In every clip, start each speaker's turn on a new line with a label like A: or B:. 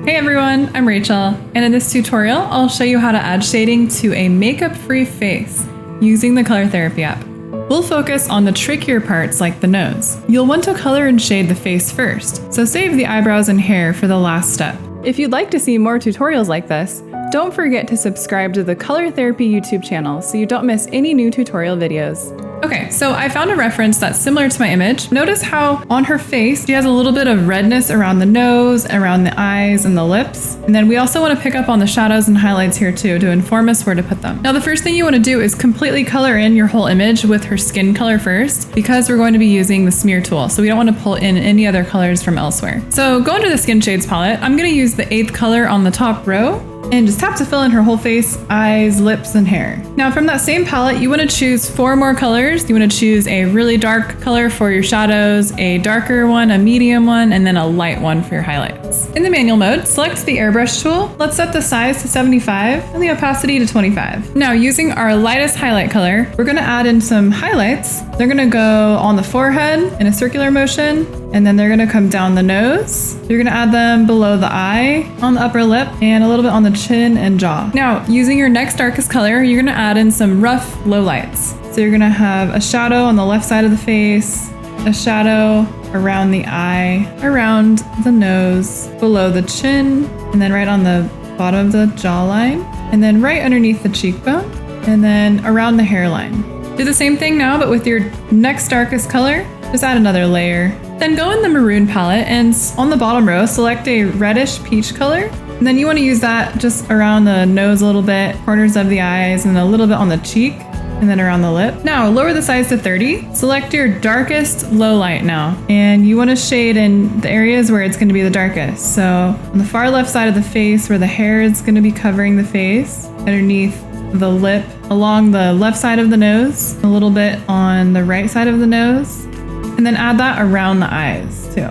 A: Hey everyone, I'm Rachel, and in this tutorial, I'll show you how to add shading to a makeup-free face using the Color Therapy app. We'll focus on the trickier parts like the nose. You'll want to color and shade the face first, so save the eyebrows and hair for the last step. If you'd like to see more tutorials like this, don't forget to subscribe to the Color Therapy YouTube channel so you don't miss any new tutorial videos. Okay, so I found a reference that's similar to my image. Notice how on her face, she has a little bit of redness around the nose, around the eyes, and the lips. And then we also want to pick up on the shadows and highlights here too to inform us where to put them. Now, the first thing you want to do is completely color in your whole image with her skin color first, because we're going to be using the smear tool. So we don't want to pull in any other colors from elsewhere. So go into the skin shades palette. I'm going to use the 8th color on the top row and just tap to fill in her whole face, eyes, lips, and hair. Now from that same palette, you want to choose 4 more colors. You want to choose a really dark color for your shadows, a darker one, a medium one, and then a light one for your highlights. In the manual mode, select the airbrush tool. Let's set the size to 75 and the opacity to 25. Now using our lightest highlight color, we're going to add in some highlights. They're going to go on the forehead in a circular motion, and then they're going to come down the nose. You're going to add them below the eye, on the upper lip, and a little bit on the chin and jaw. Now, using your next darkest color, you're going to add in some rough low lights. So you're going to have a shadow on the left side of the face, a shadow around the eye, around the nose, below the chin, and then right on the bottom of the jawline, and then right underneath the cheekbone, and then around the hairline. Do the same thing now, but with your next darkest color, just add another layer. Then go in the maroon palette and on the bottom row, select a reddish peach color. And then you want to use that just around the nose a little bit, corners of the eyes, and a little bit on the cheek, and then around the lip. Now lower the size to 30. Select your darkest low light now. And you want to shade in the areas where it's going to be the darkest. So on the far left side of the face where the hair is going to be covering the face, underneath the lip, along the left side of the nose, a little bit on the right side of the nose, and then add that around the eyes too.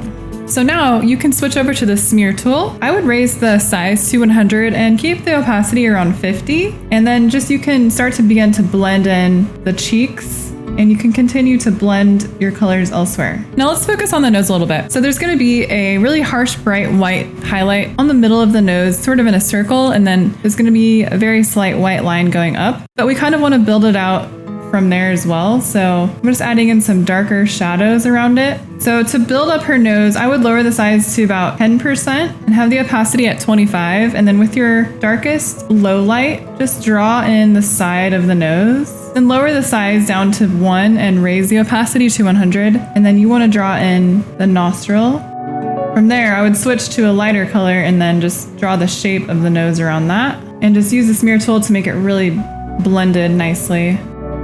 A: So now you can switch over to the smear tool. I would raise the size to 100 and keep the opacity around 50. And then you can start to begin to blend in the cheeks, and you can continue to blend your colors elsewhere. Now let's focus on the nose a little bit. So there's going to be a really harsh, bright white highlight on the middle of the nose, sort of in a circle, and then there's going to be a very slight white line going up. But we kind of want to build it out from there as well. So I'm just adding in some darker shadows around it. So to build up her nose, I would lower the size to about 10% and have the opacity at 25. And then with your darkest low light, just draw in the side of the nose. Then lower the size down to 1 and raise the opacity to 100. And then you want to draw in the nostril. From there, I would switch to a lighter color and then just draw the shape of the nose around that. And just use the smear tool to make it really blended nicely.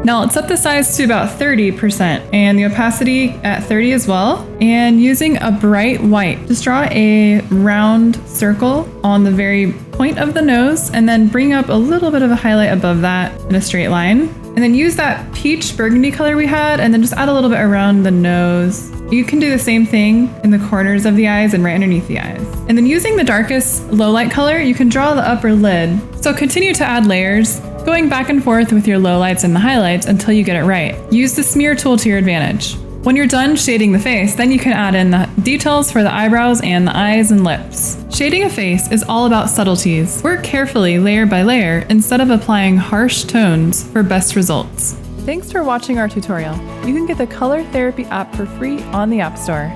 A: Now let's set the size to about 30% and the opacity at 30 as well. And using a bright white, just draw a round circle on the very point of the nose and then bring up a little bit of a highlight above that in a straight line. And then use that peach burgundy color we had and then just add a little bit around the nose. You can do the same thing in the corners of the eyes and right underneath the eyes. And then using the darkest low light color, you can draw the upper lid. So continue to add layers, going back and forth with your lowlights and the highlights until you get it right. Use the smear tool to your advantage. When you're done shading the face, then you can add in the details for the eyebrows and the eyes and lips. Shading a face is all about subtleties. Work carefully layer by layer instead of applying harsh tones for best results. Thanks for watching our tutorial. You can get the Color Therapy app for free on the App Store.